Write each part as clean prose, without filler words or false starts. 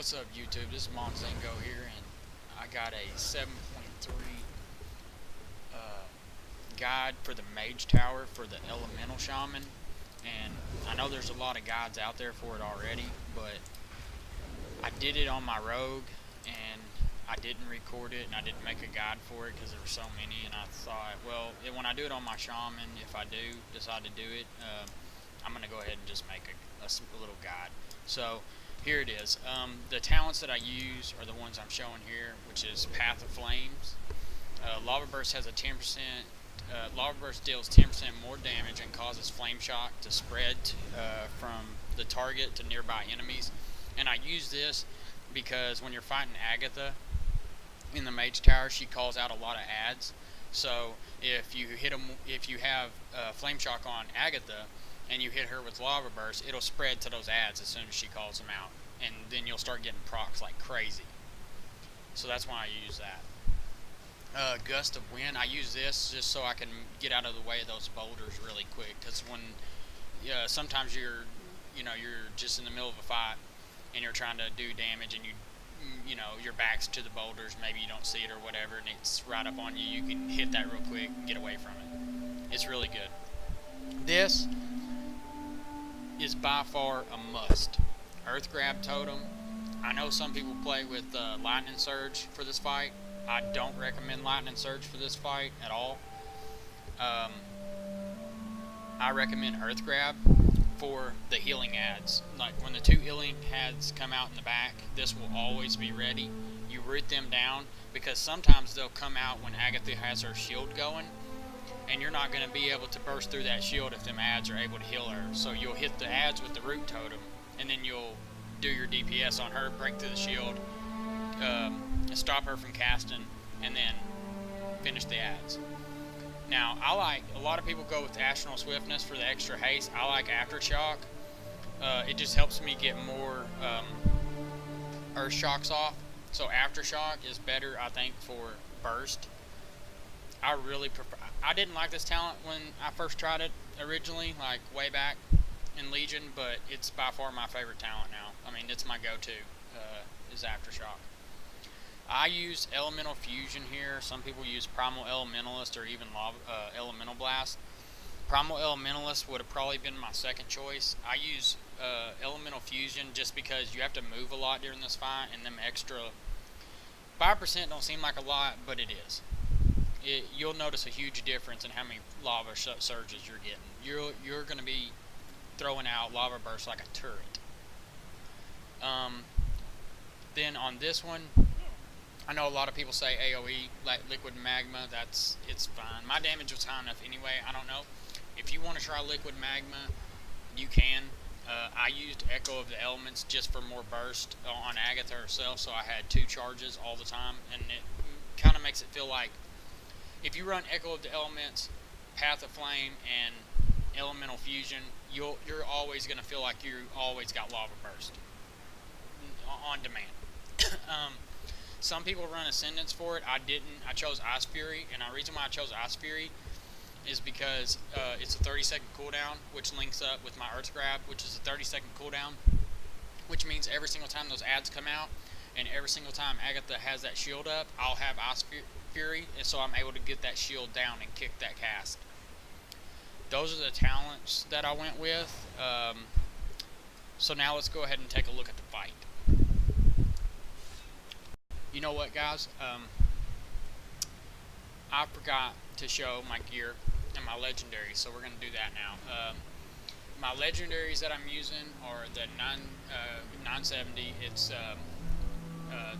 What's up, YouTube? This is Monzango here, and I got a 7.3 guide for the Mage Tower for the Elemental Shaman. And I know there's a lot of guides out there for it already, but I did it on my Rogue, and I didn't record it, and I didn't make a guide for it because there were so many. And I thought, well, when I do it on my Shaman, if I do decide to do it, I'm going to go ahead and just make a little guide. So here it is. The talents that I use are the ones I'm showing here, which is Path of Flames. Lava Burst has a 10%. Lava Burst deals 10% more damage and causes flame shock to spread from the target to nearby enemies. And I use this because when you're fighting Agatha in the Mage Tower, she calls out a lot of adds. So if you have flame shock on Agatha and you hit her with Lava Burst, it'll spread to those adds as soon as she calls them out, and then you'll start getting procs like crazy. So that's why I use that. Gust of Wind, I use this just so I can get out of the way of those boulders really quick, because when sometimes you're just in the middle of a fight and you're trying to do damage, and your back's to the boulders, maybe you don't see it or whatever, and it's right up on you. You can hit that real quick and get away from it. It's really good. This is by far a must. Earth Grab Totem. I know some people play with Lightning Surge for this fight. I don't recommend Lightning Surge for this fight at all. I recommend Earth Grab for the healing adds. Like when the 2 healing adds come out in the back, this will always be ready. You root them down, because sometimes they'll come out when Agatha has her shield going, and you're not going to be able to burst through that shield if them adds are able to heal her. So you'll hit the adds with the root totem, and then you'll do your DPS on her, break through the shield, stop her from casting, and then finish the adds. Now, a lot of people go with Astral Swiftness for the extra haste. I like Aftershock. It just helps me get more Earth Shocks off. So Aftershock is better, I think, for burst. I really prefer. I didn't like this talent when I first tried it originally, like way back in Legion, but it's by far my favorite talent now. I mean, it's my go-to, is Aftershock. I use Elemental Fusion here. Some people use Primal Elementalist or even Elemental Blast. Primal Elementalist would have probably been my second choice. I use Elemental Fusion just because you have to move a lot during this fight, and them extra 5% don't seem like a lot, but it is. You'll notice a huge difference in how many lava surges you're getting. You're going to be throwing out lava bursts like a turret. Then on this one, I know a lot of people say AoE, like Liquid Magma. It's fine. My damage was high enough anyway. I don't know. If you want to try Liquid Magma, you can. I used Echo of the Elements just for more burst on Agatha herself, so I had 2 charges all the time, and it kind of makes it feel like if you run Echo of the Elements, Path of Flame, and Elemental Fusion, you're always going to feel like you always got Lava Burst on demand. Some people run Ascendance for it. I didn't. I chose Ice Fury, and the reason why I chose Ice Fury is because it's a 30-second cooldown, which links up with my Earth Grab, which is a 30-second cooldown, which means every single time those adds come out, and every single time Agatha has that shield up, I'll have Ice Fury, and so I'm able to get that shield down and kick that cast. Those are the talents that I went with. So now let's go ahead and take a look at the fight. You know what, guys? I forgot to show my gear and my legendaries, so we're going to do that now. My legendaries that I'm using are the 970. It's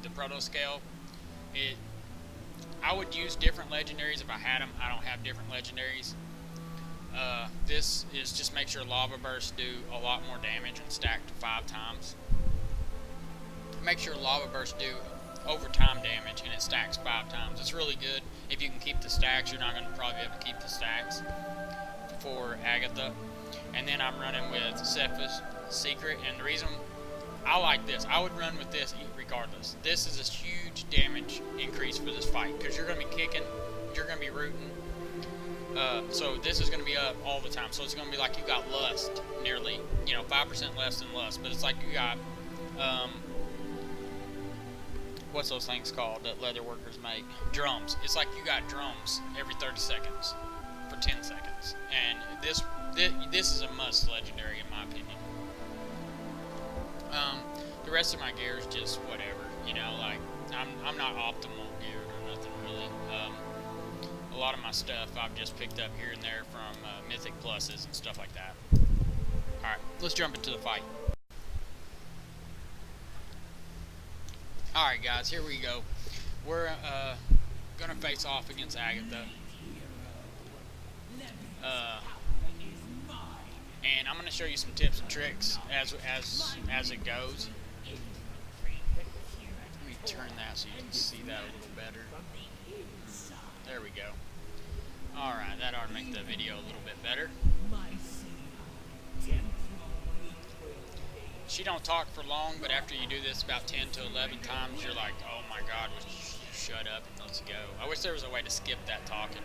the Proto Scale. I would use different legendaries if I had them. I don't have different legendaries. This is just make sure Lava Bursts do a lot more damage and stack to 5 times. Make sure Lava Bursts do overtime damage and it stacks 5 times. It's really good. If you can keep the stacks, you're not going to probably be able to keep the stacks for Agatha. And then I'm running with Cephas Secret, and the reason I like this, I would run with this regardless. This is a huge damage increase for this fight because you're going to be kicking, you're going to be rooting. So this is going to be up all the time. So it's going to be like you got Lust nearly, 5% less than Lust, but it's like you got what's those things called that leather workers make? Drums. It's like you got drums every 30 seconds for 10 seconds. And this is a must legendary in my opinion. The rest of my gear is just whatever, you know, like I'm not optimal geared or nothing really. A lot of my stuff I've just picked up here and there from Mythic Pluses and stuff like that. Alright, let's jump into the fight. Alright guys, here we go. We're gonna face off against Agatha. And I'm gonna show you some tips and tricks as it goes. Let me turn that so you can see that a little better. There we go. Alright, that ought to make the video a little bit better. She don't talk for long, but after you do this about 10 to 11 times, you're like, oh my god, shut up and let's go. I wish there was a way to skip that talking.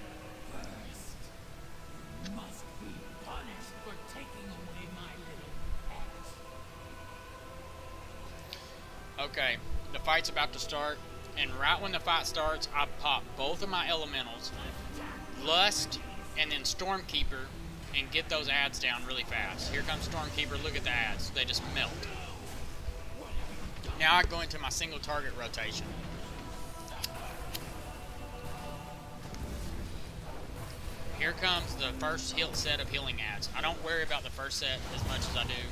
Okay, the fight's about to start, and right when the fight starts, I pop both of my elementals, Lust, and then Stormkeeper, and get those ads down really fast. Here comes Stormkeeper, look at the ads, they just melt. Now I go into my single target rotation. Here comes the first set of healing ads. I don't worry about the first set as much as I do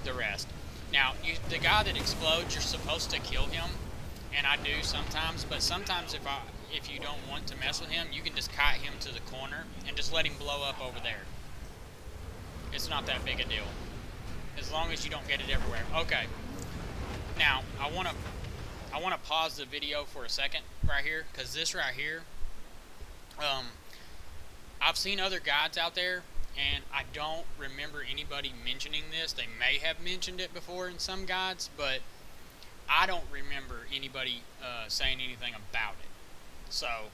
the rest. Now, the guy that explodes, you're supposed to kill him, and I do sometimes, but sometimes if you don't want to mess with him, you can just kite him to the corner and just let him blow up over there. It's not that big a deal, as long as you don't get it everywhere. Okay, now I want to pause the video for a second right here, because this right here, I've seen other guides out there, and I don't remember anybody mentioning this. They may have mentioned it before in some guides, but I don't remember anybody saying anything about it. So,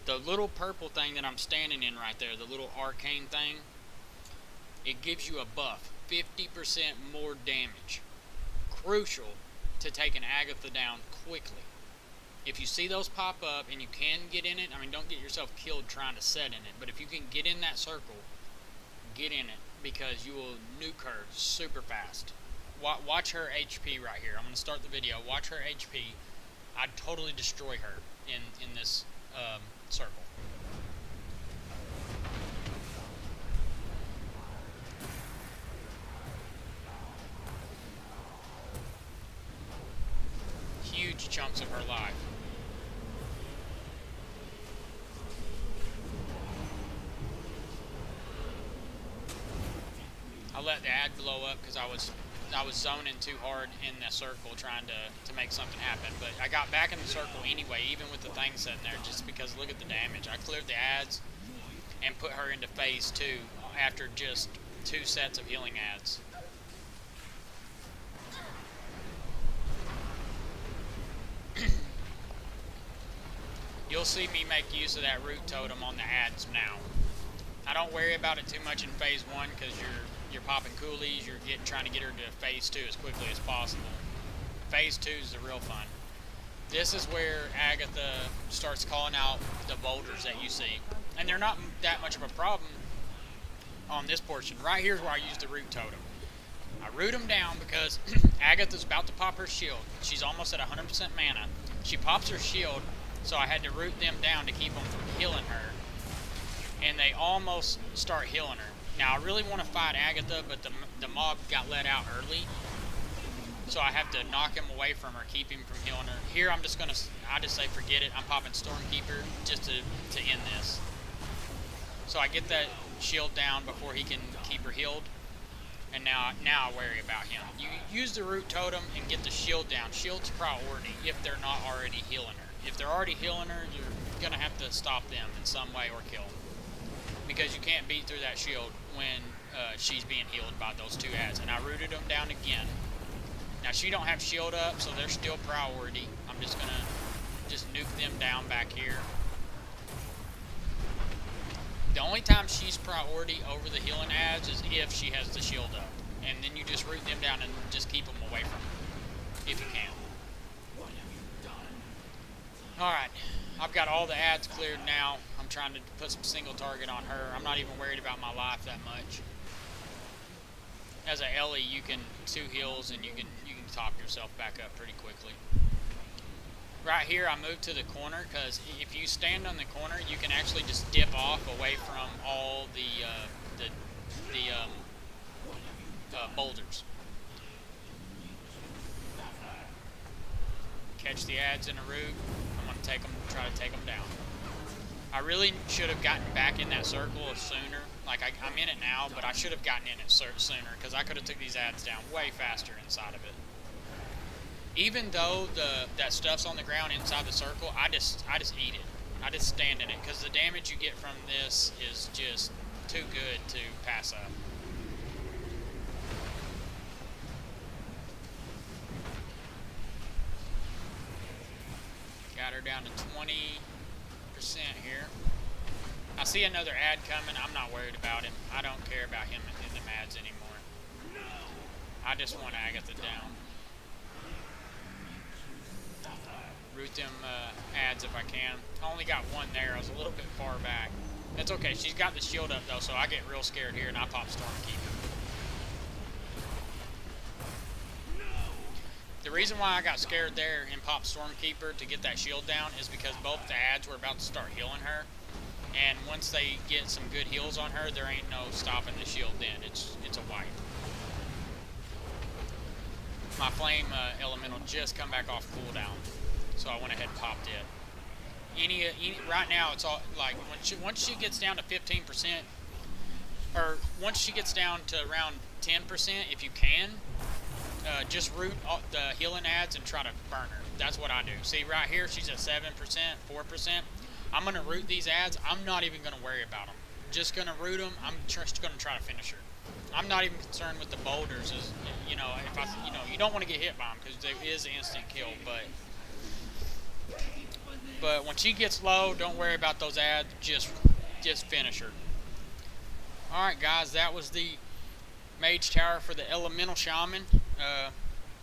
the little purple thing that I'm standing in right there, the little arcane thing, it gives you a buff, 50% more damage. Crucial to take an Agatha down quickly. If you see those pop up and you can get in it, I mean, don't get yourself killed trying to set in it, but if you can get in that circle, get in it, because you will nuke her super fast. Watch her HP right here. I'm going to start the video. Watch her HP. I'd totally destroy her in this circle. Huge chunks of her life. I let the ad blow up because I was zoning too hard in the circle trying to make something happen. But I got back in the circle anyway, even with the thing sitting there, just because look at the damage. I cleared the ads and put her into phase 2 after just 2 sets of healing ads. You'll see me make use of that root totem on the ads now. I don't worry about it too much in phase 1 because you're popping coolies, you're trying to get her to phase 2 as quickly as possible. Phase 2 is the real fun. This is where Agatha starts calling out the boulders that you see. And they're not that much of a problem on this portion. Right here is where I use the root totem. I root them down because Agatha's about to pop her shield. She's almost at 100% mana. She pops her shield, so I had to root them down to keep them from healing her. And they almost start healing her. Now, I really want to fight Agatha, but the mob got let out early. So I have to knock him away from her, keep him from healing her. Here, I just say forget it. I'm popping Stormkeeper just to end this. So I get that shield down before he can keep her healed. And now I worry about him. You use the root totem and get the shield down. Shield's priority if they're not already healing her. If they're already healing her, you're going to have to stop them in some way or kill them. Because you can't beat through that shield when she's being healed by those 2 ads. And I rooted them down again. Now she don't have shield up, so they're still priority. I'm just going to nuke them down back here. The only time she's priority over the healing ads is if she has the shield up. And then you just root them down and just keep them away from her, if you can. Alright, I've got all the ads cleared now. I'm trying to put some single target on her. I'm not even worried about my life that much. As a Ellie, you can 2 heals and you can top yourself back up pretty quickly. Right here, I moved to the corner because if you stand on the corner, you can actually just dip off away from all the boulders. Catch the ads in a root. I'm gonna try to take them down. I really should have gotten back in that circle sooner. Like I'm in it now, but I should have gotten in it sooner because I could have took these ads down way faster inside of it. Even though that stuff's on the ground inside the circle, I just eat it. I just stand in it because the damage you get from this is just too good to pass up. Got her down to 20% here. I see another ad coming. I'm not worried about him. I don't care about him in the ads anymore. I just want Agatha down. Root them ads if I can. I only got one there. I was a little bit far back. It's okay. She's got the shield up though, so I get real scared here and I pop Stormkeeper. The reason why I got scared there and popped Stormkeeper to get that shield down is because both the ads were about to start healing her. And once they get some good heals on her, there ain't no stopping the shield then. It's a wipe. My flame elemental just come back off cooldown, so I went ahead and popped it. Right now it's all like once she gets down to 15%, or once she gets down to around 10%, if you can, just root the healing ads and try to burn her. That's what I do. See right here, she's at 7%, 4%. I'm gonna root these ads. I'm not even gonna worry about them. Just gonna root them. I'm just gonna try to finish her. I'm not even concerned with the boulders. As you know, you don't want to get hit by them because there is an instant kill. But when she gets low, don't worry about those ads. Just finish her. All right, guys, that was the Mage Tower for the Elemental Shaman.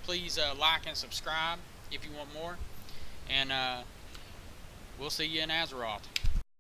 Please like and subscribe if you want more, and we'll see you in Azeroth.